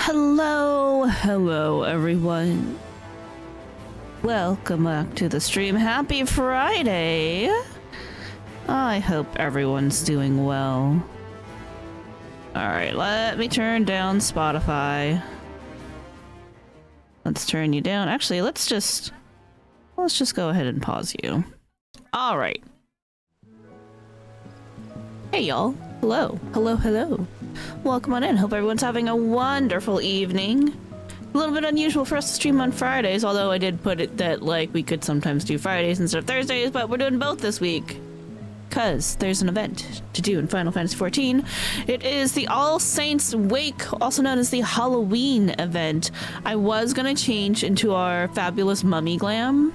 Hello everyone. Welcome back to the stream. Happy Friday. I hope everyone's doing well. Alright, let me turn down Spotify. Let's turn you down. Actually, let's just go ahead and pause you. Alright. Hey y'all. Hello. Welcome on in. Hope everyone's having a wonderful evening. A little bit unusual for us to stream on Fridays, although I did put it that, like, we could sometimes do Fridays instead of Thursdays, but we're doing both this week. Because there's an event to do in Final Fantasy XIV. It is the All Saints Wake, also known as the Halloween event. I was going to change into our fabulous mummy glam,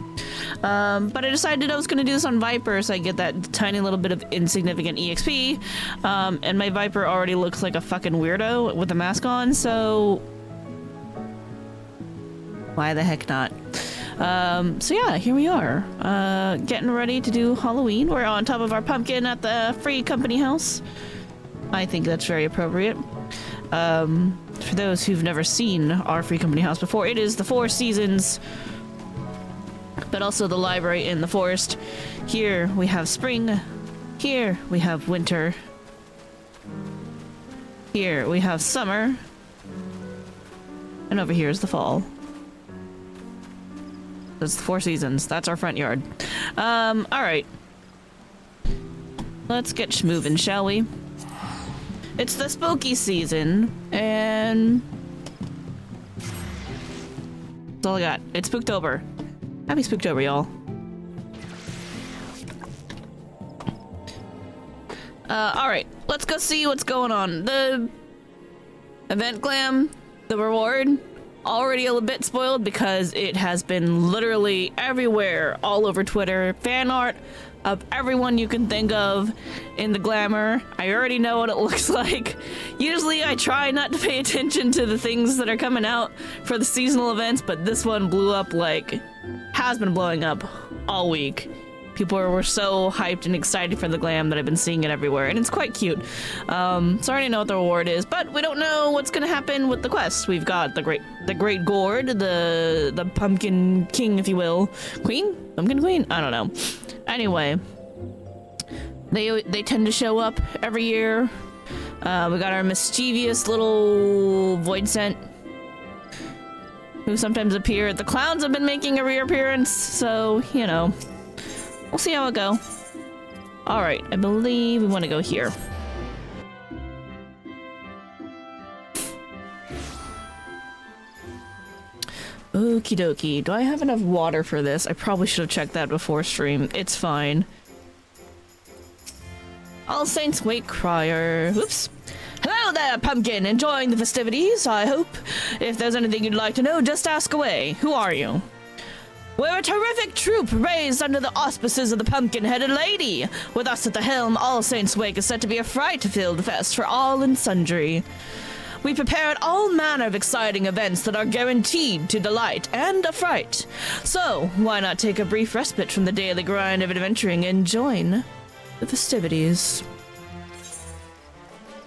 but I decided I was going to do this on Viper so I get that tiny little bit of insignificant EXP, and my Viper already looks like a fucking weirdo with a mask on, so why the heck not? So yeah, here we are, getting ready to do Halloween. We're on top of our pumpkin at the free company house. I think that's very appropriate. For those who've never seen our free company house before, it is the Four Seasons, but also the library in the forest. Here we have spring, here we have winter, here we have summer, and over here is the fall. That's the Four Seasons. That's our front yard. Alright. Let's get schmovin', shall we? It's the spooky season, and that's all I got. It's Spooktober. Happy Spooktober, y'all. Alright. Let's go see what's going on. The event glam, the reward, already a bit spoiled because it has been literally everywhere, all over Twitter. Fan art of everyone you can think of in the glamour. I already know what it looks like. Usually I try not to pay attention to the things that are coming out for the seasonal events, but this one blew up, like, has been blowing up all week. People were so hyped and excited for the glam that I've been seeing it everywhere, and it's quite cute. So I already know what the reward is, but we don't know what's gonna happen with the quests. We've got the great gourd, the pumpkin king, if you will. Queen? Pumpkin queen? I don't know. Anyway, they tend to show up every year. We got our mischievous little void scent, who sometimes appear. The clowns have been making a reappearance, so, you know. We'll see how it go. Alright, I believe we want to go here. Okie dokie. Do I have enough water for this? I probably should have checked that before stream. It's fine. All Saints Wake Crier. Whoops. Hello there, Pumpkin! Enjoying the festivities, I hope? If there's anything you'd like to know, just ask away. Who are you? We're a terrific troop raised under the auspices of the pumpkin-headed lady. With us at the helm, All Saints Wake is set to be a fright-filled fest for all and sundry. We prepared all manner of exciting events that are guaranteed to delight and affright. So, why not take a brief respite from the daily grind of adventuring and join the festivities?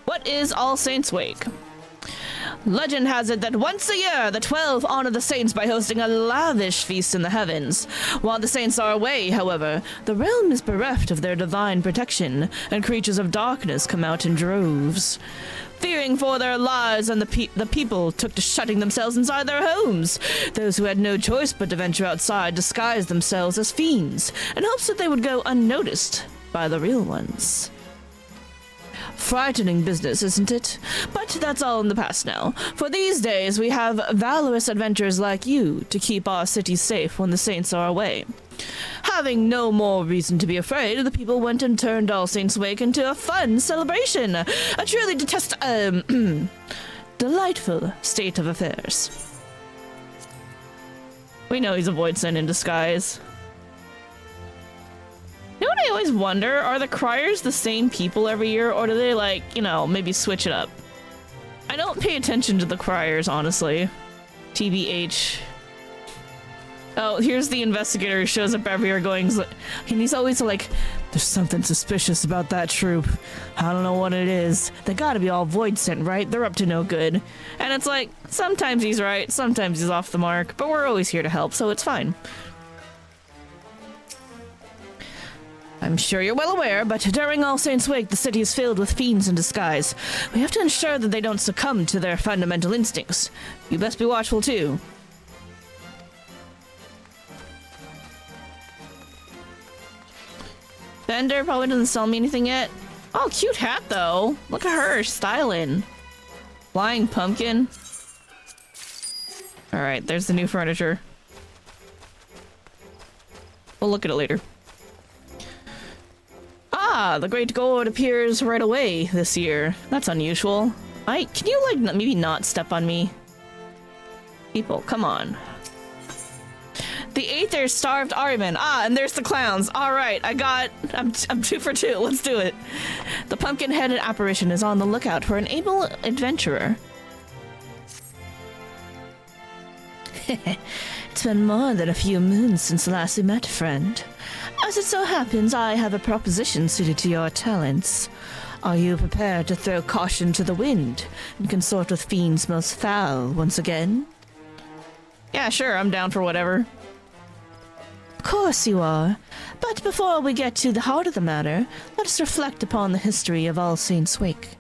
What is All Saints Wake? Legend has it that once a year, the 12 honor the saints by hosting a lavish feast in the heavens. While the saints are away, however, the realm is bereft of their divine protection, and creatures of darkness come out in droves. Fearing for their lives, and the people took to shutting themselves inside their homes. Those who had no choice but to venture outside disguised themselves as fiends, in hopes that they would go unnoticed by the real ones. Frightening business, isn't it? But that's all in the past now. For these days, we have valorous adventurers like you to keep our city safe when the saints are away. Having no more reason to be afraid, the people went and turned All Saints Wake into a fun celebration. A truly delightful state of affairs. We know he's a void sin in disguise. You know what I always wonder? Are the criers the same people every year, or do they, like, you know, maybe switch it up? I don't pay attention to the criers, honestly. TBH. Oh, here's the investigator who shows up every year going, and he's always like, There's something suspicious about that troop. I don't know what it is. They gotta be all void sent, right? They're up to no good. And it's like, sometimes he's right, sometimes he's off the mark, but we're always here to help, so it's fine. I'm sure you're well aware, but during All Saints' Wake, the city is filled with fiends in disguise. We have to ensure that they don't succumb to their fundamental instincts. You best be watchful, too. Bender probably doesn't sell me anything yet. Oh, cute hat, though. Look at her, styling. Flying pumpkin. Alright, there's the new furniture. We'll look at it later. Ah, the Great Gourd appears right away this year. That's unusual. Can you, like, maybe not step on me? People, come on. The Aether starved Ahriman. Ah, and there's the clowns. All right, I'm 2 for 2. Let's do it. The pumpkin-headed apparition is on the lookout for an able adventurer. It's been more than a few moons since last we met, friend. As it so happens, I have a proposition suited to your talents. Are you prepared to throw caution to the wind and consort with fiends most foul once again? Yeah, sure, I'm down for whatever. Of course you are. But before we get to the heart of the matter, let us reflect upon the history of All Saints' Wake.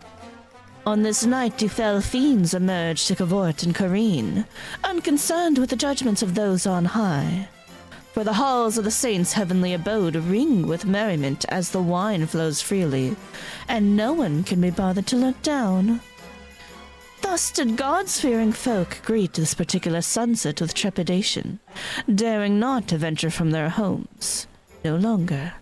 On this night do fell fiends emerge to cavort and careen, unconcerned with the judgments of those on high. For the halls of the saints' heavenly abode ring with merriment as the wine flows freely, and no one can be bothered to look down. Thus did God-fearing folk greet this particular sunset with trepidation, daring not to venture from their homes, no longer.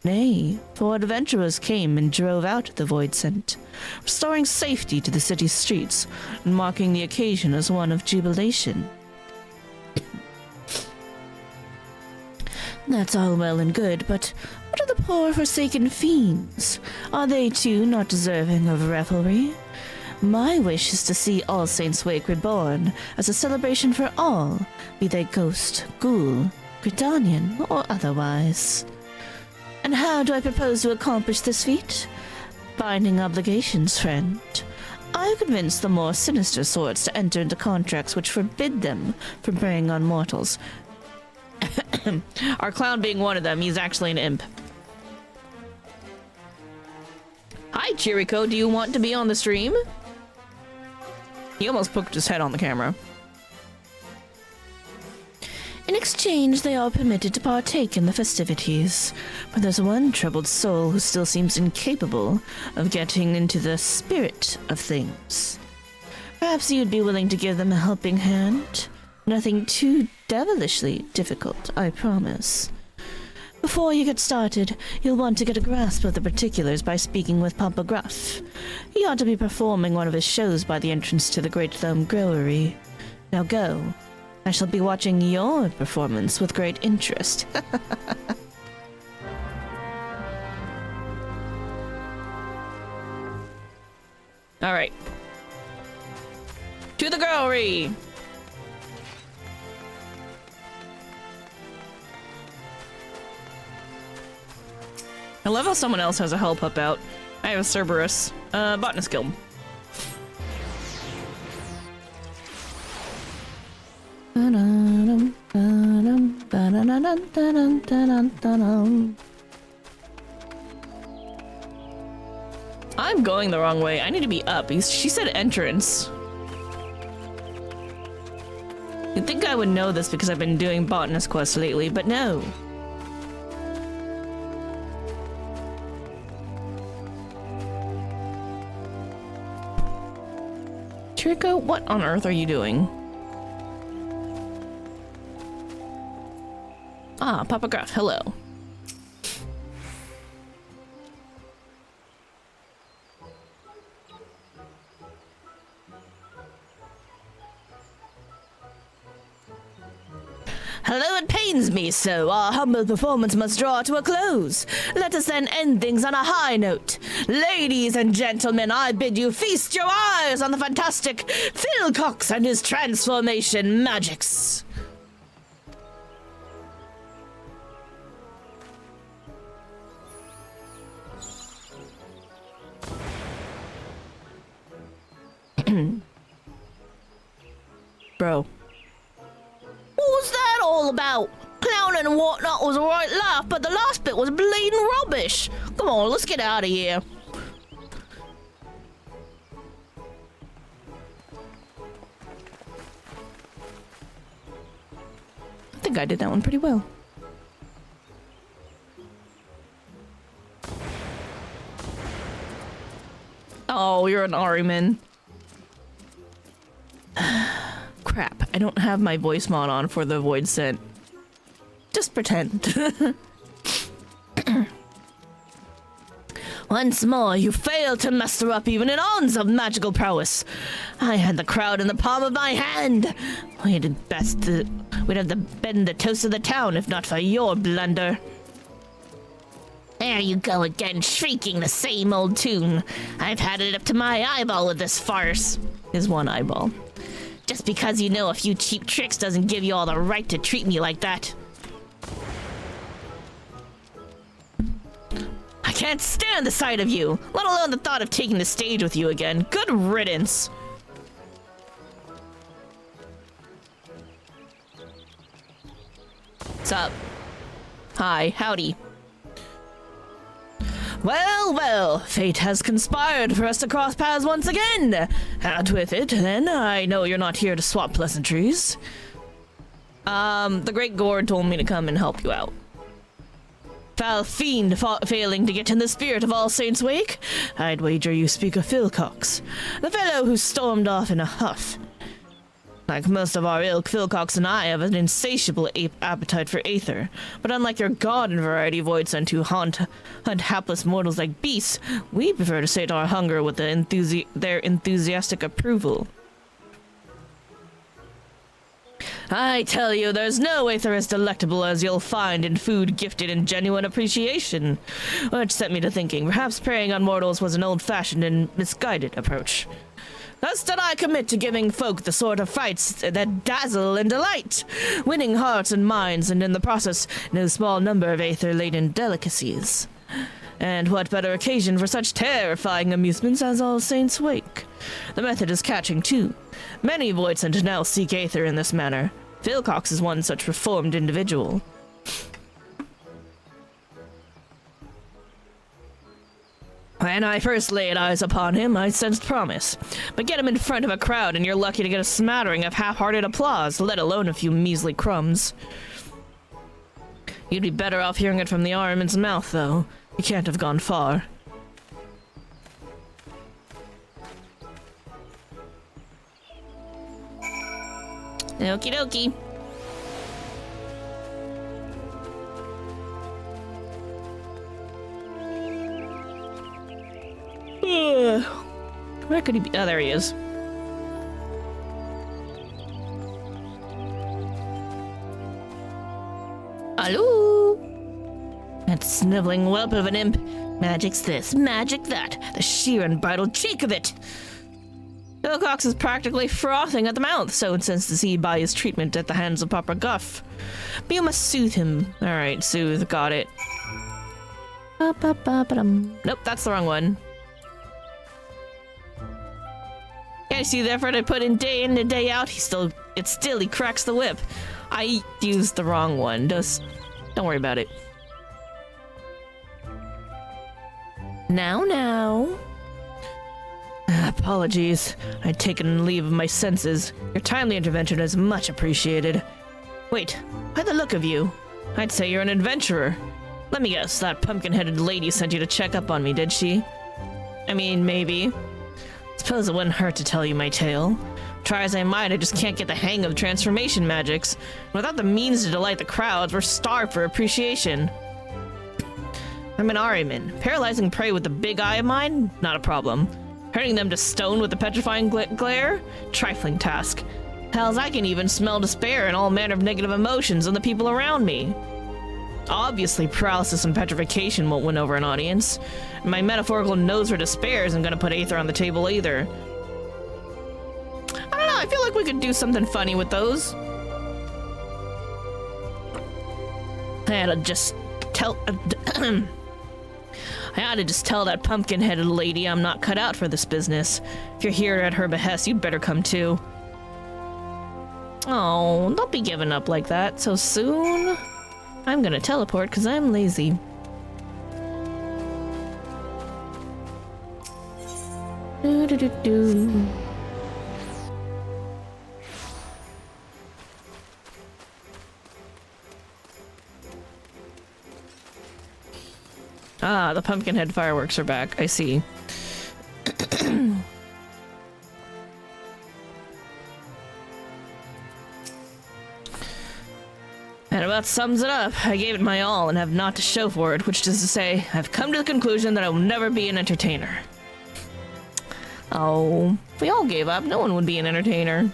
Nay, for adventurers came and drove out the void scent, restoring safety to the city's streets, and marking the occasion as one of jubilation. That's all well and good, but what of the poor forsaken fiends? Are they too not deserving of revelry? My wish is to see All Saints' Wake reborn as a celebration for all, be they ghost, ghoul, Gridanian, or otherwise. And how do I propose to accomplish this feat? Binding obligations, friend. I've convinced the more sinister sorts to enter into contracts which forbid them from preying on mortals. Our clown being one of them, he's actually an imp. Hi, Chirico, do you want to be on the stream? He almost poked his head on the camera. In exchange, they are permitted to partake in the festivities, but there's one troubled soul who still seems incapable of getting into the spirit of things. Perhaps you'd be willing to give them a helping hand? Nothing too devilishly difficult, I promise. Before you get started, you'll want to get a grasp of the particulars by speaking with Papa Gruff. He ought to be performing one of his shows by the entrance to the Great Thumb Growery. Now go. I shall be watching your performance with great interest. All right. To the growery! I love how someone else has a help up out. I have a Cerberus. Botanist Guild. I'm going the wrong way. I need to be up. She said entrance. You'd think I would know this because I've been doing botanist quests lately, but no. Trico, what on earth are you doing? Ah, Papa Gruff, hello. Hello, it pains me so. Our humble performance must draw to a close. Let us then end things on a high note. Ladies and gentlemen, I bid you feast your eyes on the fantastic Phil Cox and his transformation magics. Bro. What was that all about? Clowning and whatnot was a right laugh, but the last bit was bleeding rubbish. Come on, let's get out of here. I think I did that one pretty well. Oh, you're an Ariman. Crap, I don't have my voice mod on for the void scent. Just pretend. Once more, you failed to muster up even an ounce of magical prowess. I had the crowd in the palm of my hand. We'd have been the toast of the town if not for your blunder. There you go again, shrieking the same old tune. I've had it up to my eyeball with this farce. His one eyeball. Just because you know a few cheap tricks doesn't give you all the right to treat me like that. I can't stand the sight of you, let alone the thought of taking the stage with you again. Good riddance. What's up? Hi, howdy. Well, well, fate has conspired for us to cross paths once again. Out with it, then. I know you're not here to swap pleasantries. The Great Gord told me to come and help you out. Foul fiend failing to get in the spirit of All Saints' Wake? I'd wager you speak of Philcox, the fellow who stormed off in a huff. Like most of our ilk, Philcox and I have an insatiable appetite for aether, but unlike your garden variety void sent who hunt hapless mortals like beasts, we prefer to sate our hunger with their enthusiastic approval. I tell you, there's no aether as delectable as you'll find in food gifted in genuine appreciation. Which set me to thinking, perhaps preying on mortals was an old-fashioned and misguided approach. Thus did I commit to giving folk the sort of fights that dazzle and delight, winning hearts and minds, and in the process, no small number of aether-laden delicacies. And what better occasion for such terrifying amusements as All Saints' Wake? The method is catching, too. Many voidsent now seek aether in this manner. Philcox is one such reformed individual. When I first laid eyes upon him, I sensed promise. But get him in front of a crowd and you're lucky to get a smattering of half-hearted applause, let alone a few measly crumbs. You'd be better off hearing it from the Ariman's mouth, though. You can't have gone far. Okie dokie. Where could he be? Oh, there he is. Hello? That sniveling whelp of an imp. Magic's this, magic that. The sheer unbridled cheek of it. Philcox is practically frothing at the mouth, so incensed to see by his treatment at the hands of Papa Guff. But you must soothe him. Alright, soothe, got it. Nope, that's the wrong one. Yeah, see the effort I put in and day out? He cracks the whip. I used the wrong one. Don't worry about it. Now. Apologies. I'd taken leave of my senses. Your timely intervention is much appreciated. Wait, by the look of you, I'd say you're an adventurer. Let me guess, that pumpkin-headed lady sent you to check up on me, did she? I mean, maybe. Suppose it wouldn't hurt to tell you my tale. Try as I might, I just can't get the hang of transformation magics. Without the means to delight the crowds, we're starved for appreciation. I'm an Ariman. Paralyzing prey with the big eye of mine? Not a problem. Turning them to stone with the petrifying glare? Trifling task. Hells, I can even smell despair and all manner of negative emotions in the people around me. Obviously, paralysis and petrification won't win over an audience. And my metaphorical nose for despair isn't gonna put aether on the table either. I don't know, I feel like we could do something funny with those. And just tell... I ought to just tell that pumpkin-headed lady I'm not cut out for this business. If you're here at her behest, you'd better come too. Oh, don't be giving up like that so soon. I'm gonna teleport because I'm lazy. Do-do-do-do. Ah, the Pumpkinhead fireworks are back. I see. That about sums it up. I gave it my all and have naught to show for it, which is to say, I've come to the conclusion that I will never be an entertainer. Oh, if we all gave up, no one would be an entertainer.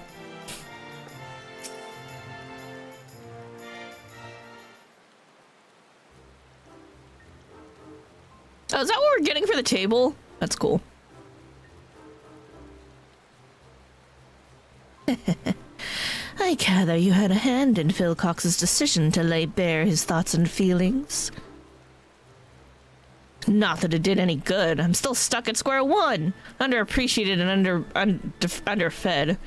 Oh, is that what we're getting for the table? That's cool. I gather you had a hand in Phil Cox's decision to lay bare his thoughts and feelings. Not that it did any good. I'm still stuck at square one. Underappreciated and underfed.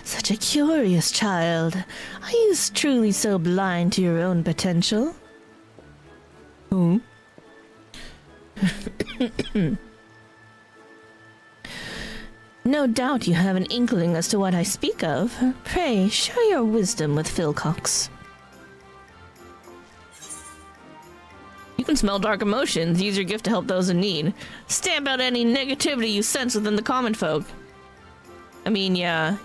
Such a curious child. Are you truly so blind to your own potential? Who? No doubt you have an inkling as to what I speak of. Pray, share your wisdom with Phil Cox. You can smell dark emotions. Use your gift to help those in need. Stamp out any negativity you sense within the common folk. I mean, yeah.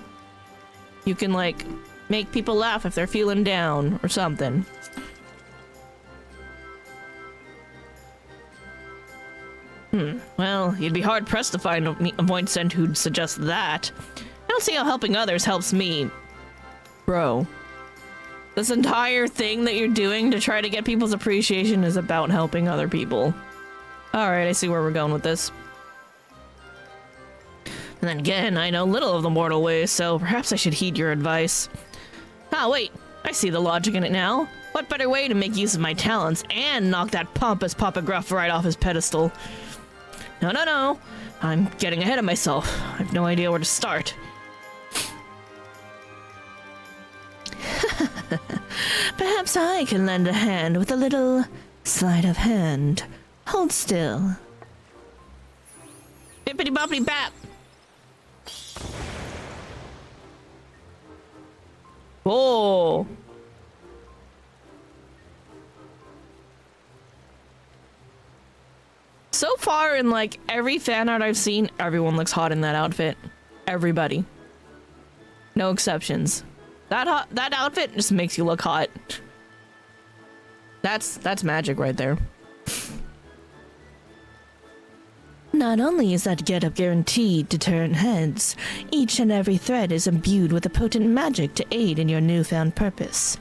You can, like, make people laugh if they're feeling down or something. Well, you'd be hard-pressed to find a voice-sent who'd suggest that. I don't see how helping others helps me. Bro. This entire thing that you're doing to try to get people's appreciation is about helping other people. Alright, I see where we're going with this. And then again, I know little of the mortal ways, so perhaps I should heed your advice. Ah, wait. I see the logic in it now. What better way to make use of my talents and knock that pompous Papa Gruff right off his pedestal? No. I'm getting ahead of myself. I have no idea where to start. Perhaps I can lend a hand with a little sleight of hand. Hold still. Bippity boppity bap. Whoa. So far in like every fan art I've seen, everyone looks hot in that outfit. Everybody. No exceptions. That outfit just makes you look hot. That's magic right there. Not only is that getup guaranteed to turn heads, each and every thread is imbued with a potent magic to aid in your newfound purpose.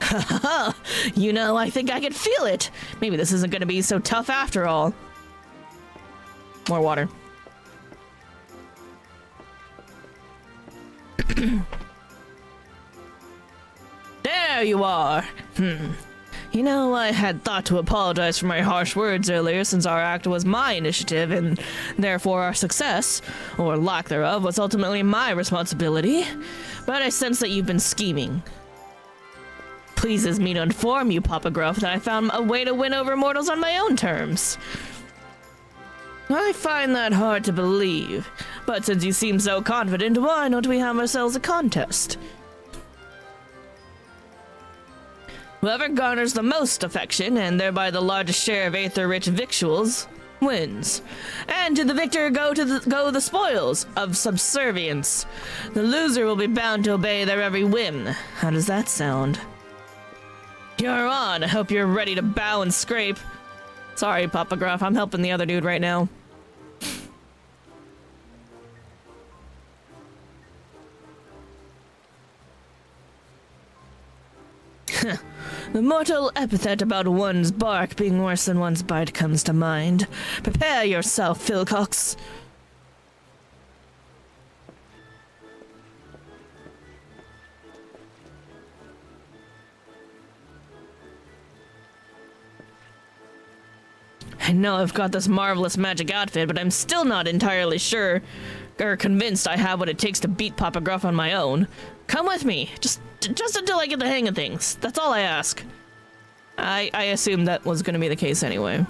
Haha! You know, I think I can feel it! Maybe this isn't gonna be so tough after all. More water. There you are! You know, I had thought to apologize for my harsh words earlier, since our act was my initiative, and therefore our success, or lack thereof, was ultimately my responsibility. But I sense that you've been scheming. Pleases me to inform you, Papa Gruff, that I found a way to win over mortals on my own terms. I find that hard to believe, but since you seem so confident, why don't we have ourselves a contest? Whoever garners the most affection, and thereby the largest share of aether-rich victuals, wins. And to the victor go the spoils of subservience. The loser will be bound to obey their every whim. How does that sound? You're on. I hope you're ready to bow and scrape. Sorry, Papa Gruff, I'm helping the other dude right now. The mortal epithet about one's bark being worse than one's bite comes to mind. Prepare yourself, Phil Cox. I know I've got this marvelous magic outfit, but I'm still not entirely sure or convinced I have what it takes to beat Papa Gruff on my own. Come with me, just until I get the hang of things. That's all I ask. I assumed that was going to be the case anyway.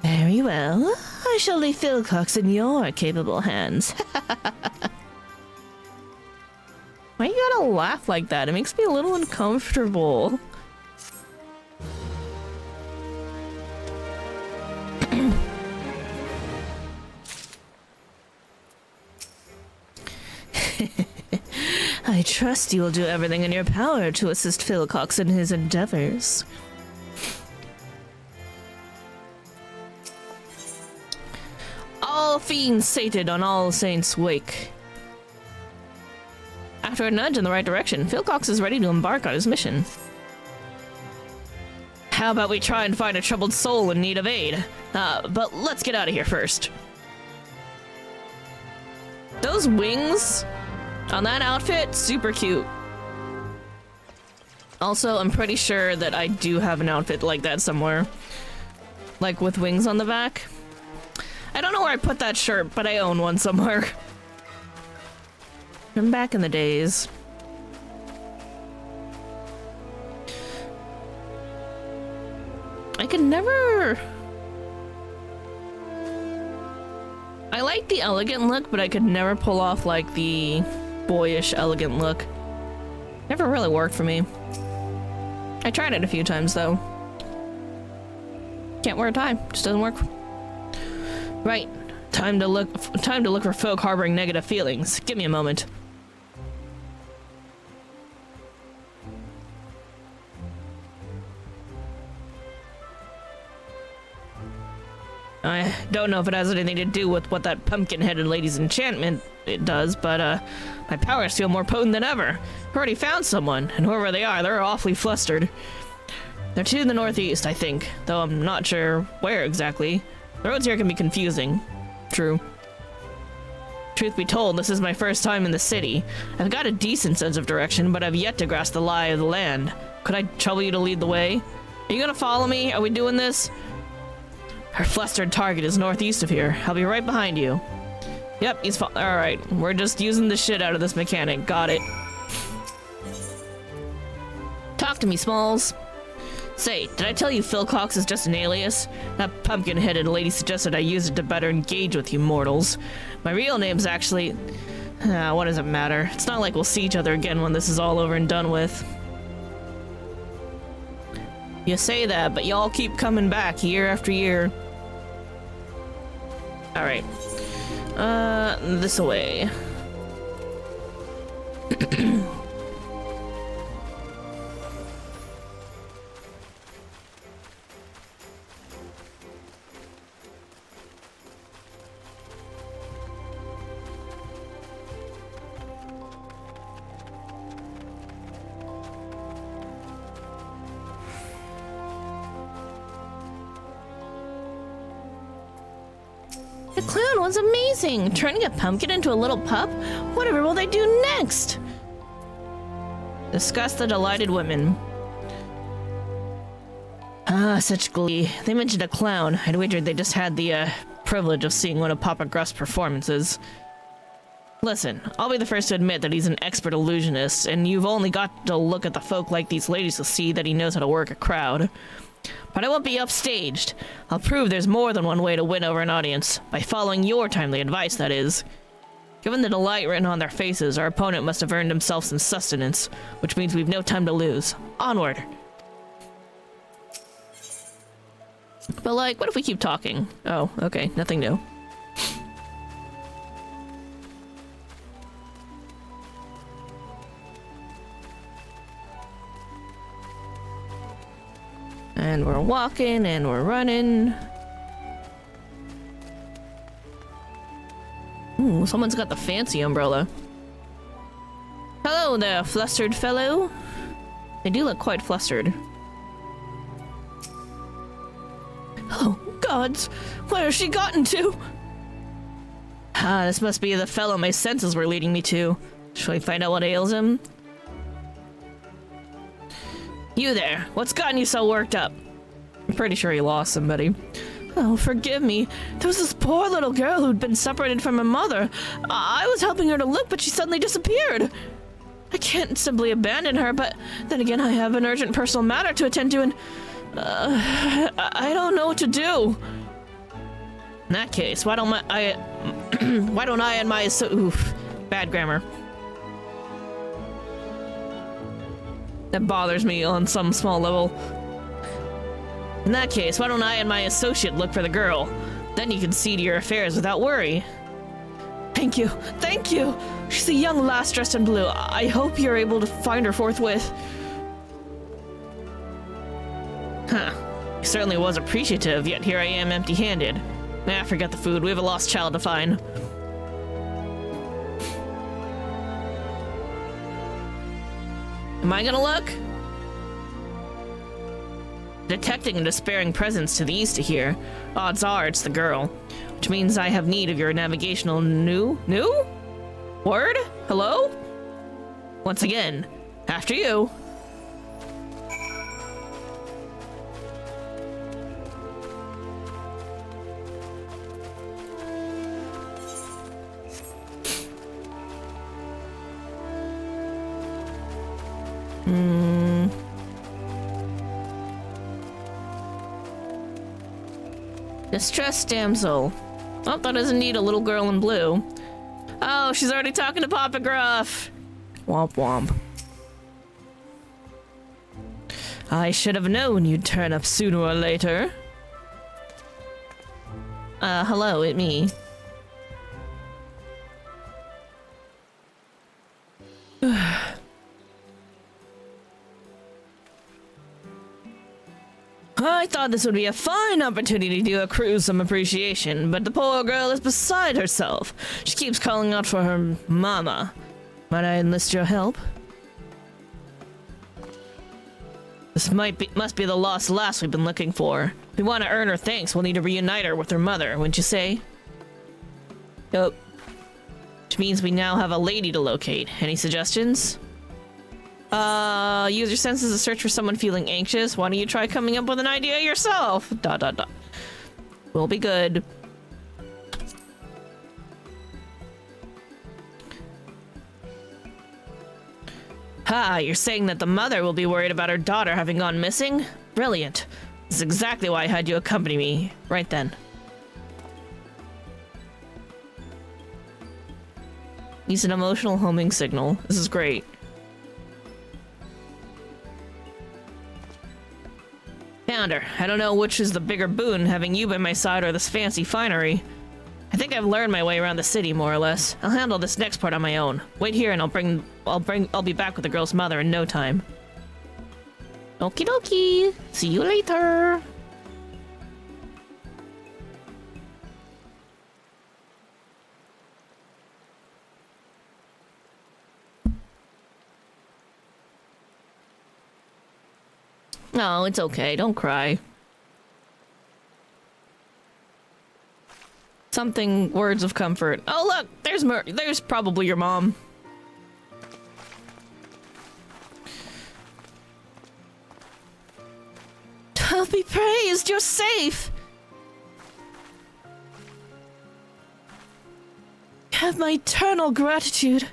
Very well. I shall leave Philcox in your capable hands. Why you gotta laugh like that? It makes me a little uncomfortable. I trust you will do everything in your power to assist Philcox in his endeavors. All fiends sated on All Saints' wake. After a nudge in the right direction, Philcox is ready to embark on his mission. How about we try and find a troubled soul in need of aid? But let's get out of here first. Those wings on that outfit, super cute. Also, I'm pretty sure that I do have an outfit like that somewhere. Like with wings on the back. I don't know where I put that shirt, but I own one somewhere. From back in the days. I could never... I like the elegant look, but I could never pull off like the boyish elegant look. Never really worked for me. I tried it a few times though. Can't wear a tie, just doesn't work. Right, time to look for folk harboring negative feelings. Give me a moment. I don't know if it has anything to do with what that pumpkin-headed lady's enchantment it does, but my powers feel more potent than ever. I've already found someone, and whoever they are, they're awfully flustered. They're to the northeast, I think, though I'm not sure where exactly. The roads here can be confusing. True. Truth be told, this is my first time in the city. I've got a decent sense of direction, but I've yet to grasp the lie of the land. Could I trouble you to lead the way? Are you gonna follow me? Are we doing this? Our flustered target is northeast of here. I'll be right behind you. Yep, he's alright, we're just using the shit out of this mechanic. Got it. Talk to me, Smalls. Say, did I tell you Philcox is just an alias? That pumpkin-headed lady suggested I use it to better engage with you mortals. My real name's actually... what does it matter? It's not like we'll see each other again when this is all over and done with. You say that, but y'all keep coming back year after year. Alright. This way. The clown was amazing! Turning a pumpkin into a little pup? Whatever will they do next? Discuss the delighted women. Ah, such glee. They mentioned a clown. I'd wagered they just had the, privilege of seeing one of Papa Gruff's performances. Listen, I'll be the first to admit that he's an expert illusionist, and you've only got to look at the folk like these ladies to see that he knows how to work a crowd. But I won't be upstaged. I'll prove there's more than one way to win over an audience, by following your timely advice, that is. Given the delight written on their faces, our opponent must have earned himself some sustenance, which means we've no time to lose. Onward! But like, what if we keep talking? Oh, okay, nothing new. And we're walking, and we're running. Ooh, someone's got the fancy umbrella. Hello there, flustered fellow. They do look quite flustered. Oh, gods! Where has she gotten to? Ah, this must be the fellow my senses were leading me to. Shall we find out what ails him? You there, what's gotten you so worked up? I'm pretty sure he lost somebody. Oh, forgive me. There was this poor little girl who'd been separated from her mother. I was helping her to look, but she suddenly disappeared. I can't simply abandon her, but then again, I have an urgent personal matter to attend to, and I don't know what to do. In that case, why don't I and my oof, bad grammar. That bothers me on some small level. In that case, why don't I and my associate look for the girl? Then you can see to your affairs without worry. Thank you. Thank you. She's a young lass dressed in blue. I hope you're able to find her forthwith. Huh. He certainly was appreciative, yet here I am empty-handed. Nah, forget the food. We have a lost child to find. Am I gonna look? Detecting a despairing presence to the east of here. Odds are it's the girl. Which means I have need of your navigational new? Word? Hello? Once again, after you. Distressed damsel. Oh, that is indeed a little girl in blue. Oh, she's already talking to Papa Gruff. Womp womp. I should have known you'd turn up sooner or later. Hello, it me. I thought this would be a fine opportunity to accrue some appreciation, but the poor girl is beside herself. She keeps calling out for her mama. Might I enlist your help? This must be the lost lass we've been looking for. If we want to earn her thanks, we'll need to reunite her with her mother, wouldn't you say? Yup. Which means we now have a lady to locate. Any suggestions? Use your senses to search for someone feeling anxious. Why don't you try coming up with an idea yourself? ... We'll be good. Ha, you're saying that the mother will be worried about her daughter having gone missing? Brilliant. This is exactly why I had you accompany me. Right then. Use an emotional homing signal. This is great. Found her. I don't know which is the bigger boon, having you by my side or this fancy finery. I think I've learned my way around the city, more or less. I'll handle this next part on my own. Wait here and I'll be back with the girl's mother in no time. Okie dokie. See you later. No, it's okay. Don't cry. Something, words of comfort. Oh, look! There's probably your mom. Oh, be praised! You're safe! You have my eternal gratitude.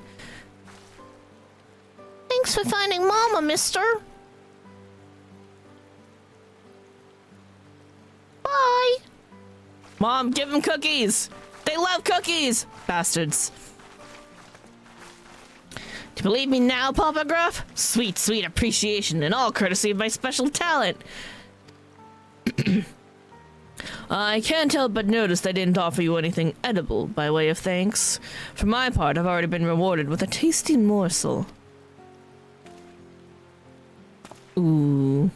Thanks for finding Mama, mister. Bye! Mom, give them cookies! They love cookies! Bastards. Do you believe me now, Papa Gruff? Sweet, sweet appreciation, and all courtesy of my special talent. I can't help but notice I didn't offer you anything edible by way of thanks. For my part, I've already been rewarded with a tasty morsel. Ooh.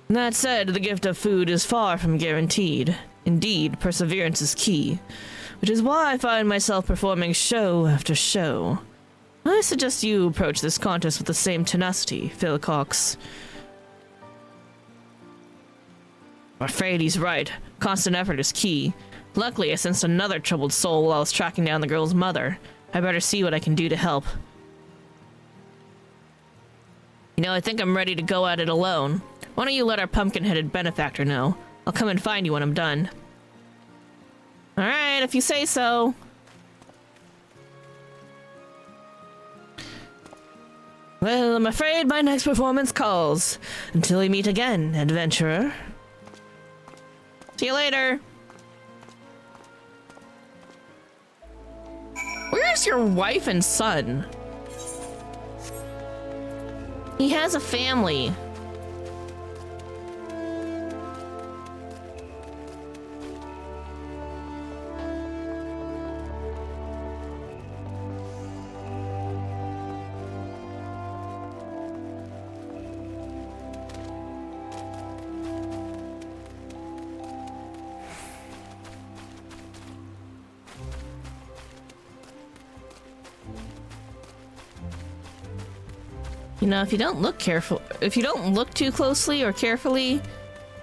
That said, the gift of food is far from guaranteed. Indeed, perseverance is key, which is why I find myself performing show after show. I suggest you approach this contest with the same tenacity, Phil Cox. I'm afraid he's right. Constant effort is key. Luckily, I sensed another troubled soul while I was tracking down the girl's mother. I better see what I can do to help. You know, I think I'm ready to go at it alone. Why don't you let our pumpkin-headed benefactor know? I'll come and find you when I'm done. Alright, if you say so. Well, I'm afraid my next performance calls. Until we meet again, adventurer. See you later. Where's your wife and son? He has a family. You know, if you don't look too closely or carefully,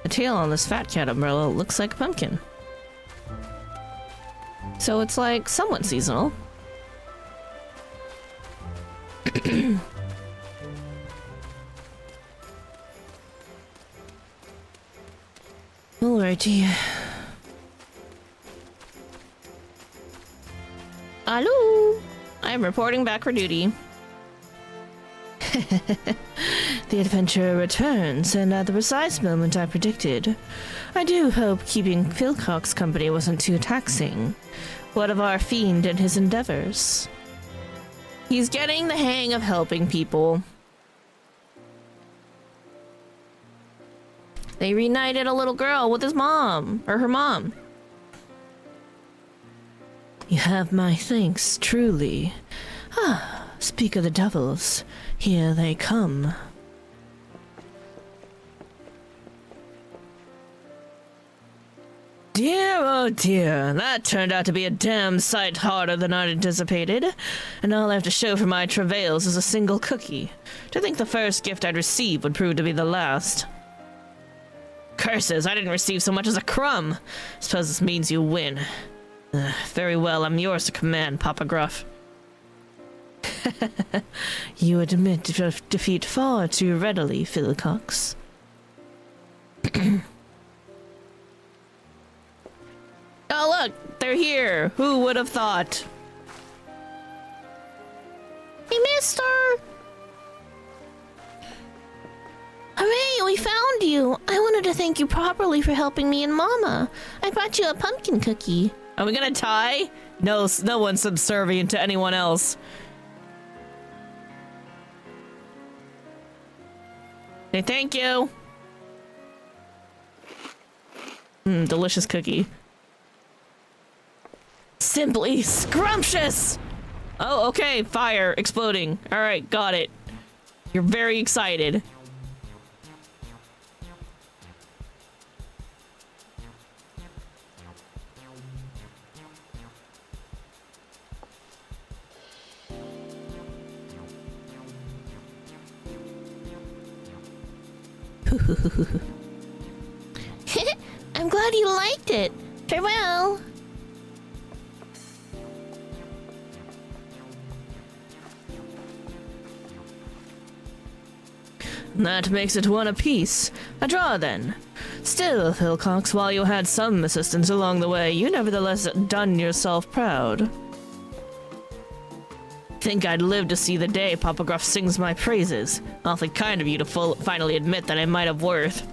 the tail on this fat cat umbrella looks like a pumpkin. So it's like somewhat seasonal. Alrighty. Hello! I'm reporting back for duty. The adventurer returns, and at the precise moment I predicted. I do hope keeping Philcock's company wasn't too taxing. What of our fiend and his endeavors? He's getting the hang of helping people. They reunited a little girl with his mom, or her mom. You have my thanks, truly. Ah, speak of the devils. Here they come. Dear, oh dear, that turned out to be a damn sight harder than I'd anticipated. And all I have to show for my travails is a single cookie. To think the first gift I'd receive would prove to be the last. Curses, I didn't receive so much as a crumb. Suppose this means you win. Very well, I'm yours to command, Papa Gruff. You admit defeat far too readily, Philcox. Oh look, they're here. Who would have thought? Hey, mister! Hooray, we found you! I wanted to thank you properly for helping me and Mama. I brought you a pumpkin cookie. Are we gonna tie? No, no one's subservient to anyone else. Say thank you. Delicious cookie. Simply scrumptious! Oh, okay, fire, exploding. Alright, got it. You're very excited. I'm glad you liked it. Farewell. That makes it one apiece. A draw, then. Still, Philcox, while you had some assistance along the way, you nevertheless done yourself proud. Think I'd live to see the day Papa Gruff sings my praises. Awfully kind of you to finally admit that I might have worth.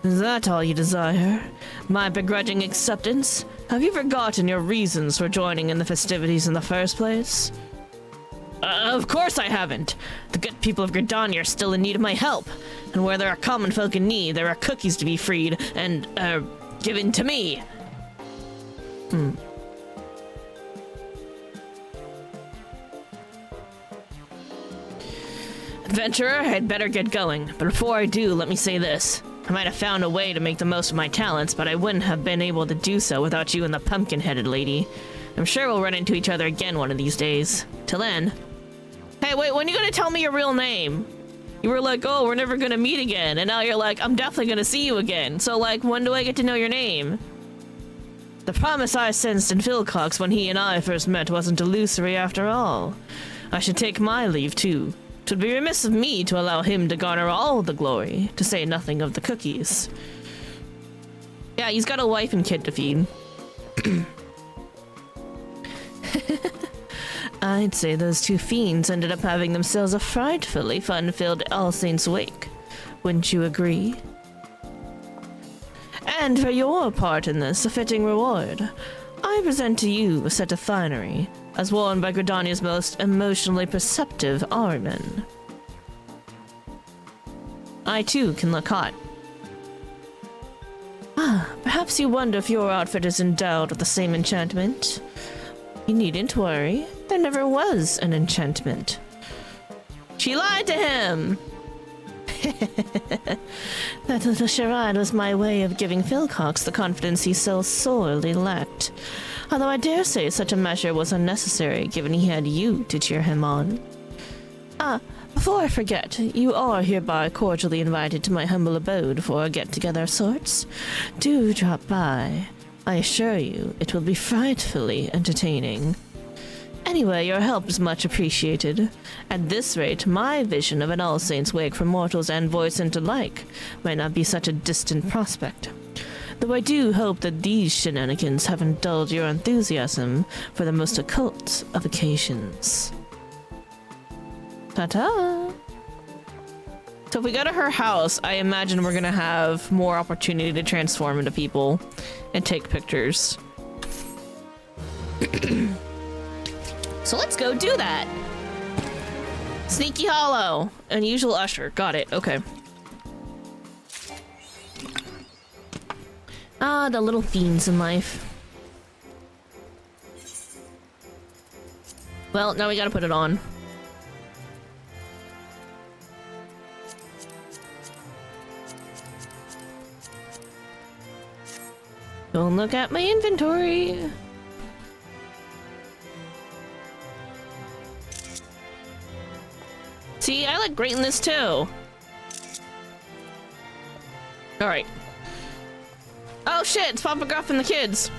Is that all you desire? My begrudging acceptance? Have you forgotten your reasons for joining in the festivities in the first place? Of course I haven't. The good people of Gridania are still in need of my help. And where there are common folk in need, there are cookies to be freed and, given to me. Adventurer, I'd better get going. But before I do, let me say this. I might have found a way to make the most of my talents, but I wouldn't have been able to do so without you and the pumpkin-headed lady. I'm sure we'll run into each other again one of these days. Till then. Hey, wait, when are you gonna tell me your real name? You were like, oh, we're never gonna meet again. And now you're like, I'm definitely gonna see you again. So, like, when do I get to know your name? The promise I sensed in Philcox when he and I first met wasn't illusory after all. I should take my leave, too. 'Twould be remiss of me to allow him to garner all the glory, to say nothing of the cookies. Yeah, he's got a wife and kid to feed. I'd say those two fiends ended up having themselves a frightfully fun-filled All Saints' Wake. Wouldn't you agree? And for your part in this, a fitting reward. I present to you a set of finery, as worn by Gridania's most emotionally perceptive Ahriman. I too can look hot. Ah, perhaps you wonder if your outfit is endowed with the same enchantment. You needn't worry. There never was an enchantment. She lied to him! That little charade was my way of giving Philcox the confidence he so sorely lacked. Although I dare say such a measure was unnecessary, given he had you to cheer him on. Ah, before I forget, you are hereby cordially invited to my humble abode for a get-together of sorts. Do drop by. I assure you, it will be frightfully entertaining. Anyway, your help is much appreciated. At this rate, my vision of an All Saints' Wake for mortals and voicent alike might not be such a distant prospect. Though I do hope that these shenanigans haven't dulled your enthusiasm for the most occult of occasions. Ta-ta! So if we go to her house, I imagine we're gonna have more opportunity to transform into people and take pictures. So let's go do that. Sneaky Hollow. Unusual Usher. Got it. Okay. Ah, the little fiends in life. Well, now we gotta put it on. Don't look at my inventory. See, I look great in this too. Alright. Oh shit, it's Papa Gruff and the kids.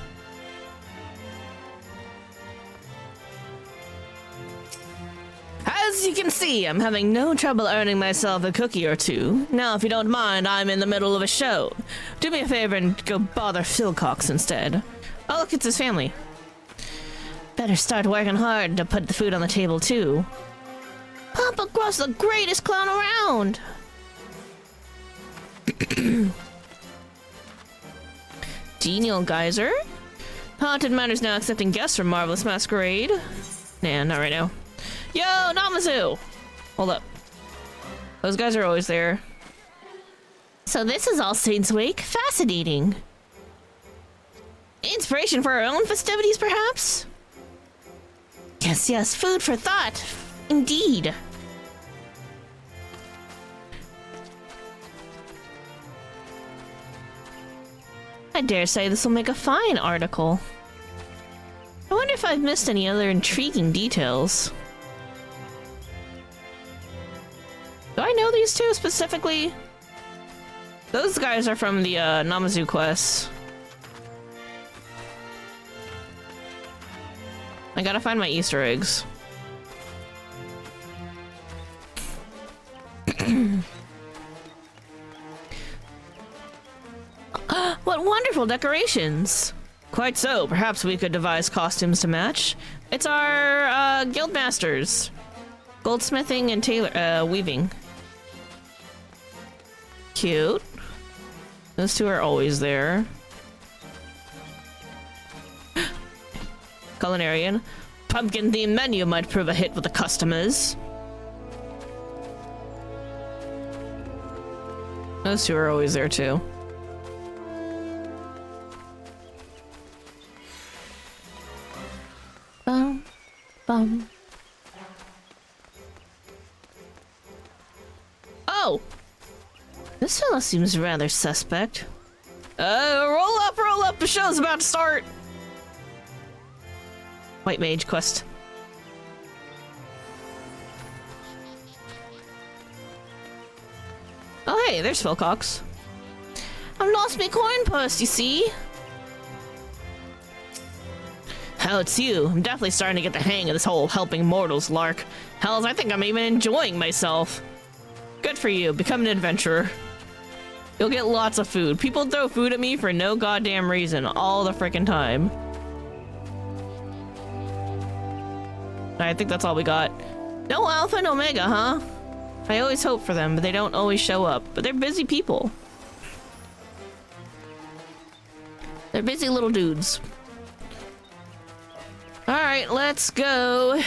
As you can see, I'm having no trouble earning myself a cookie or two. Now, if you don't mind, I'm in the middle of a show. Do me a favor and go bother Philcox instead. Oh, look, it's his family. Better start working hard to put the food on the table, too. Papa Gruff's the greatest clown around! Genial Geyser? Haunted Manor's now accepting guests from Marvelous Masquerade. Nah, not right now. Yo, Namazu! Hold up. Those guys are always there. So this is All Saints' Wake? Fascinating. Inspiration for our own festivities, perhaps? Yes, yes, food for thought. Indeed. I dare say this will make a fine article. I wonder if I've missed any other intriguing details. Do I know these two specifically? Those guys are from the Namazu quests. I gotta find my Easter eggs. What wonderful decorations! Quite so. Perhaps we could devise costumes to match. It's our guild masters. Goldsmithing and tailor weaving. Cute. Those two are always there. Culinarian. Pumpkin themed menu might prove a hit with the customers. Those two are always there too. Bum, bum. Oh! This fella seems rather suspect. Roll up, the show's about to start! White Mage quest. Oh hey, there's Philcox. I've lost my coin purse, you see? Oh, it's you. I'm definitely starting to get the hang of this whole helping mortals lark. Hells, I think I'm even enjoying myself. Good for you. Become an adventurer. You'll get lots of food. People throw food at me for no goddamn reason all the frickin' time. I think that's all we got. No Alpha and Omega, huh? I always hope for them, but they don't always show up. But they're busy people. They're busy little dudes. Alright, let's go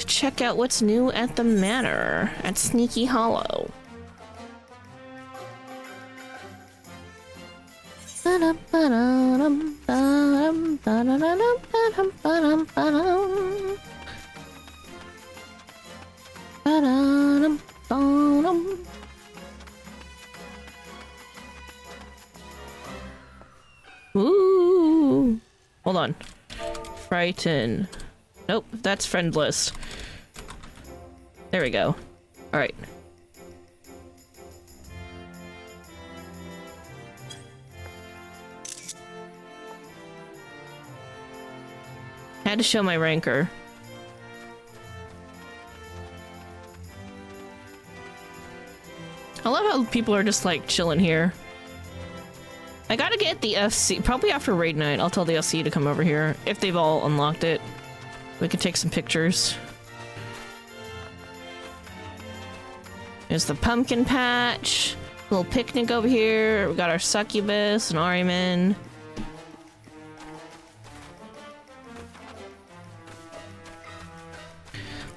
check out what's new at the manor at Sneaky Hollow. Ooh. Hold on. Frighten. Nope, that's friend list. There we go. Alright. Had to show my ranker. I love how people are just like chilling here. I gotta get the FC, probably after raid night, I'll tell the FC to come over here, if they've all unlocked it. We could take some pictures. There's the pumpkin patch, little picnic over here, we got our succubus and Ahriman.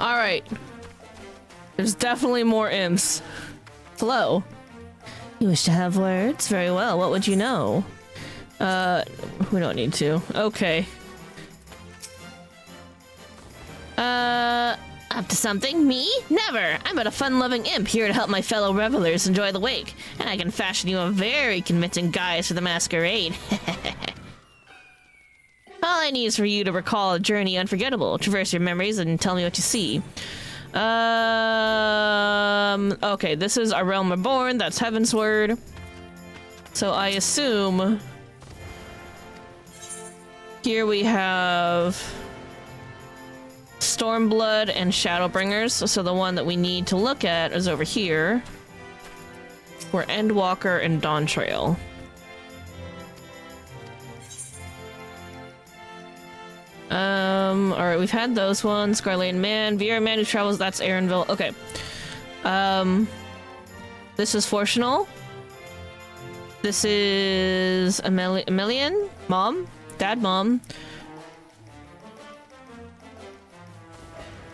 Alright. There's definitely more imps. Hello. You wish to have words? Very well, what would you know? We don't need to. Okay. Up to something? Me? Never! I'm but a fun-loving imp here to help my fellow revelers enjoy the wake, and I can fashion you a very convincing guise for the masquerade. All I need is for you to recall a journey unforgettable, traverse your memories, and tell me what you see. Okay, this is our realm reborn, that's Heavensward. So I assume here we have Stormblood and Shadowbringers, so the one that we need to look at is over here. We're Endwalker and Dawntrail. Alright, we've had those ones. Scarlane Man, Vera Man who travels, that's Aaronville. Okay. This is Fortunal. This is Emilian? Mom? Dad, Mom.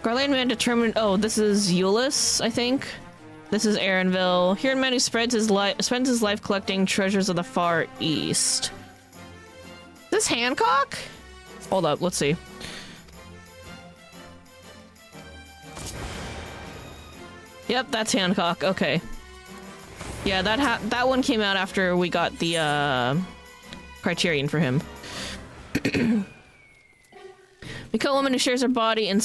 Scarlane Man determined. Oh, this is Euless, I think. This is Aaronville. Here in Man who spends his life collecting treasures of the Far East. Is this Hancock? Hold up, let's see. Yep, that's Hancock. Okay. Yeah, that one came out after we got the criterion for him. We kill a woman who shares her body with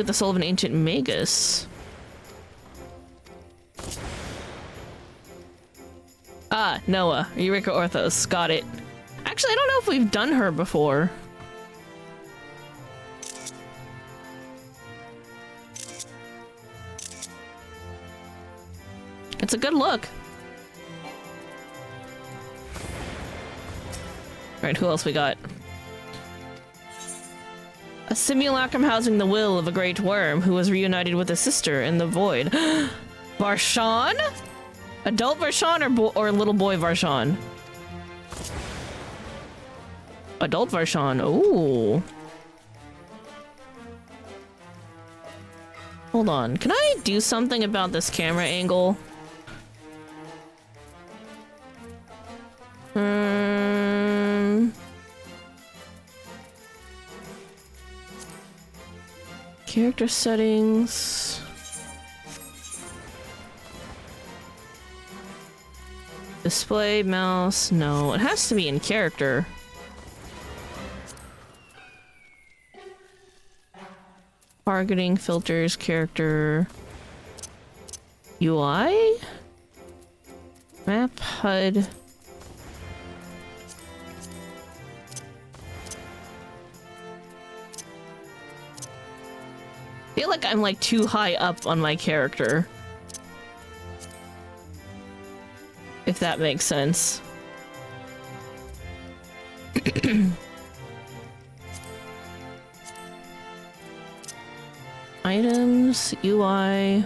the soul of an ancient magus. Ah, Noah, Eureka Orthos. Got it. Actually, I don't know if we've done her before. It's a good look. Alright, who else we got? A simulacrum housing the will of a great worm who was reunited with a sister in the void. Varshan? Adult Varshan or little boy Varshan? Adult Varshan. Ooh. Hold on. Can I do something about this camera angle? Character settings. Display, mouse. No, it has to be in character. Targeting, filters, character. UI? Map, HUD. I feel like I'm like too high up on my character. if that makes sense. Items, UI.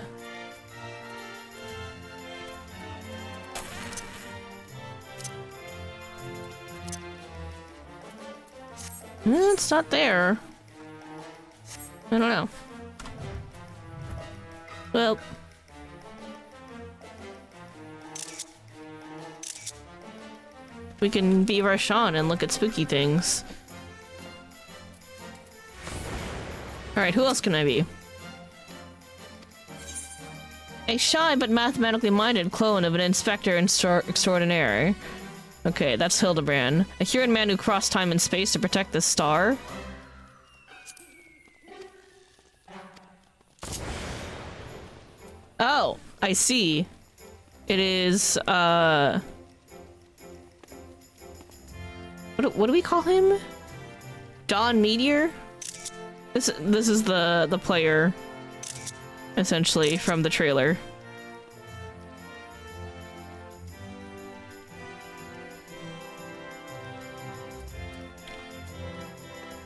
It's not there. I don't know. Well. We can be Rashawn and look at spooky things. Alright, who else can I be? A shy but mathematically minded clone of an inspector extraordinaire. Okay, that's Hildebrand. A human man who crossed time and space to protect the star. Oh, I see. It is, What do we call him? Dawn Meteor? This is the player, essentially, from the trailer.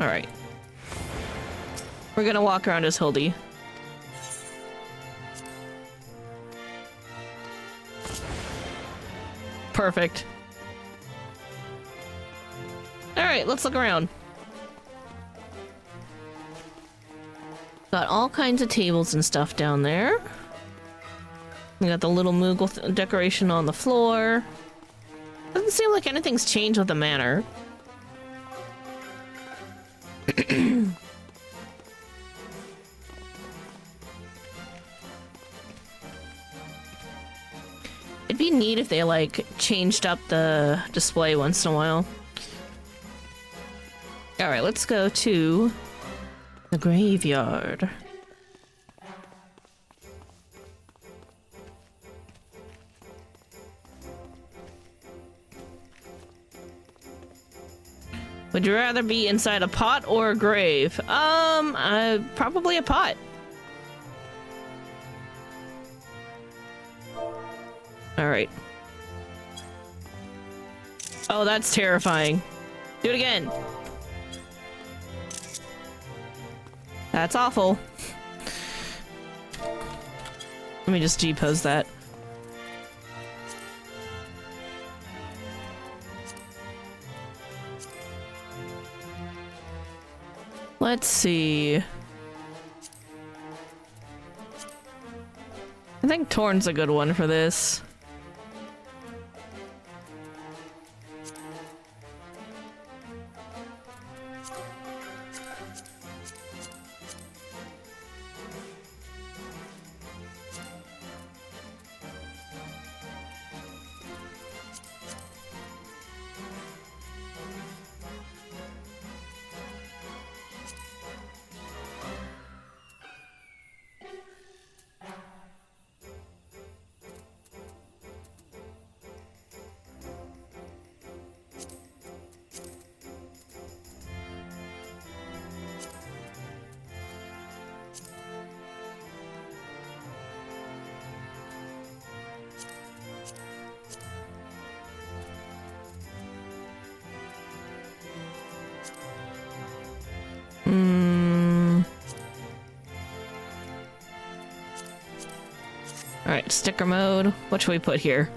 Alright. We're gonna walk around as Hildy. Perfect. Alright, let's look around. Got all kinds of tables and stuff down there. We got the little Moogle decoration on the floor. Doesn't seem like anything's changed with the manor. It'd be neat if they, like, changed up the display once in a while. Alright, let's go to the graveyard. Would you rather be inside a pot or a grave? Probably a pot. Alright. Oh, that's terrifying. Do it again. That's awful. Let me just G-pose that. Let's see. I think Torn's a good one for this. Alright, sticker mode. What should we put here?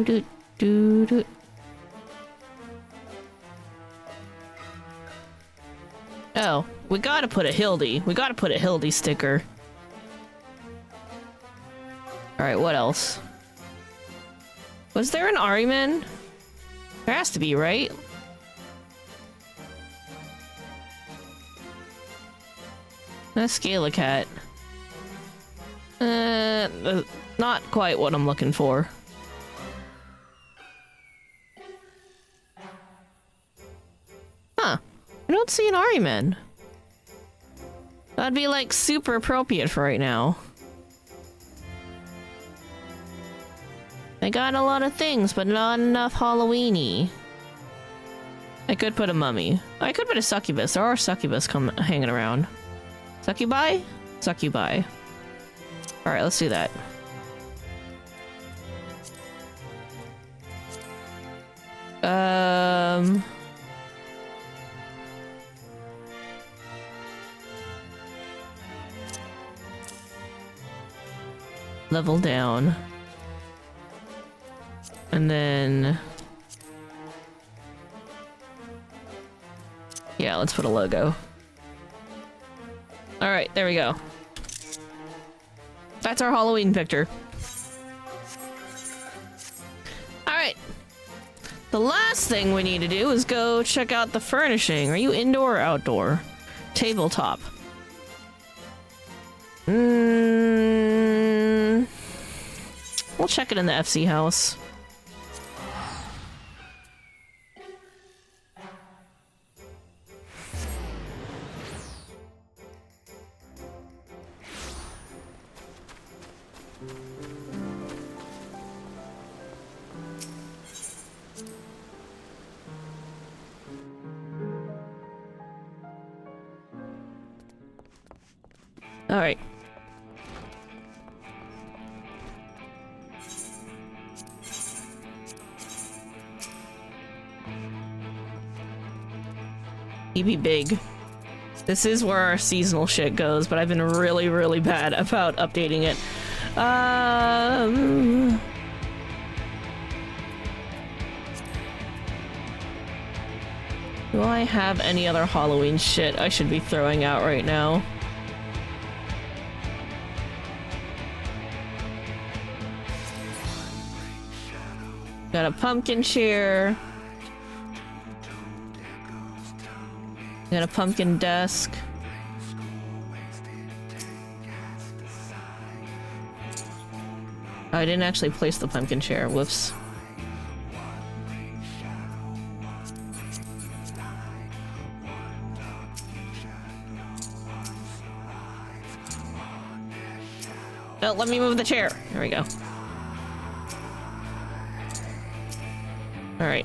Do, do, do. Oh, we gotta put a Hildy. We gotta put a Hildy sticker. Alright, what else? Was there an Ariman? There has to be, right? A Scalacat. Not quite what I'm looking for. Huh. I don't see an Ariman. That'd be, like, super appropriate for right now. They got a lot of things, but not enough Halloween-y. I could put a mummy. I could put a succubus. There are succubus hanging around. Succubi? Succubi. Alright, let's do that. Level down. And then... yeah, let's put a logo. Alright, there we go. That's our Halloween picture. Alright. The last thing we need to do is go check out the furnishing. Are you indoor or outdoor? Tabletop. We'll check it in the FC house. All right. Be big. This is where our seasonal shit goes, but I've been really, really bad about updating it. Do I have any other Halloween shit I should be throwing out right now? Got a pumpkin chair. Got a pumpkin desk. Oh, I didn't actually place the pumpkin chair. Whoops. No, let me move the chair. There we go. Alright.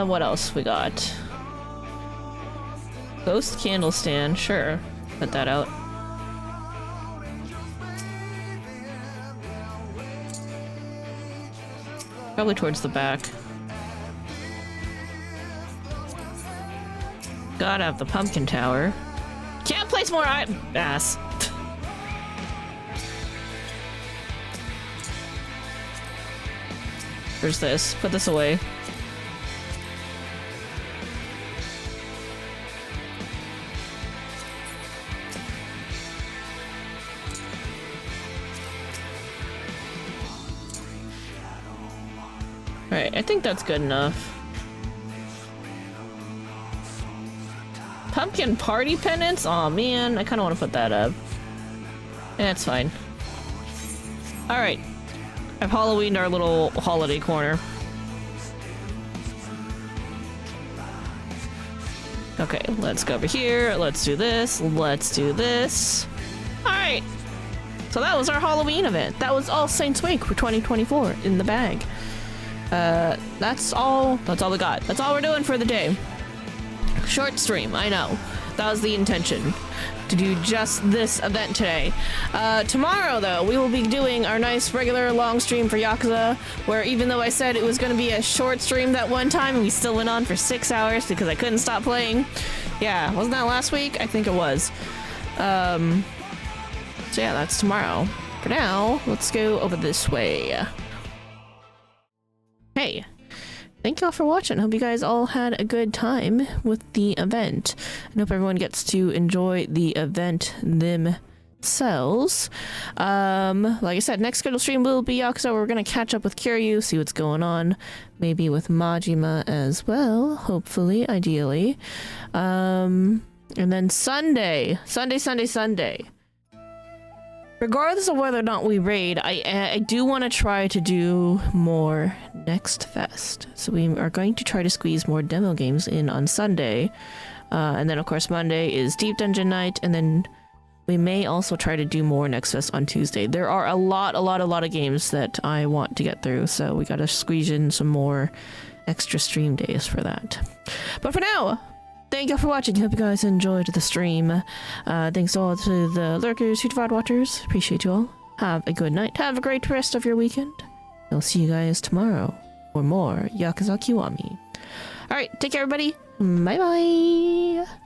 What else we got? Ghost candle stand, sure. Put that out. Probably towards the back. Gotta have the pumpkin tower. Can't place more ass. There's this. Put this away. Alright, I think that's good enough. Pumpkin party pennants? Aw, man, I kind of want to put that up. That's fine. Alright. I've Halloweened our little holiday corner. Okay, let's go over here. Let's do this. Let's do this. Alright. So that was our Halloween event. That was All Saints Week for 2024 in the bag. That's all we got. That's all we're doing for the day. Short stream, I know. That was the intention. To do just this event today. Tomorrow, though, we will be doing our nice regular long stream for Yakuza, where even though I said it was going to be a short stream that one time, we still went on for 6 hours because I couldn't stop playing. Yeah, wasn't that last week? I think it was. So yeah, that's tomorrow. For now, let's go over this way. Hey. Thank y'all for watching. Hope you guys all had a good time with the event. I hope everyone gets to enjoy the event themselves. Like I said, next scheduled stream will be Yakuza. We're gonna catch up with Kiryu, see what's going on. Maybe with Majima as well, hopefully, ideally. And then Sunday. Regardless of whether or not we raid, I do want to try to do more next fest. So we are going to try to squeeze more demo games in on Sunday. And then of course Monday is Deep Dungeon Night, and then We may also try to do more next fest on Tuesday. There are a lot of games that I want to get through, so we gotta squeeze in some more extra stream days for that. But for now, thank you all for watching. Hope you guys enjoyed the stream. Thanks to all to the lurkers, who VoD watchers. Appreciate you all. Have a good night. Have a great rest of your weekend. I'll see you guys tomorrow for more Yakuza Kiwami. Alright, take care everybody. Bye bye.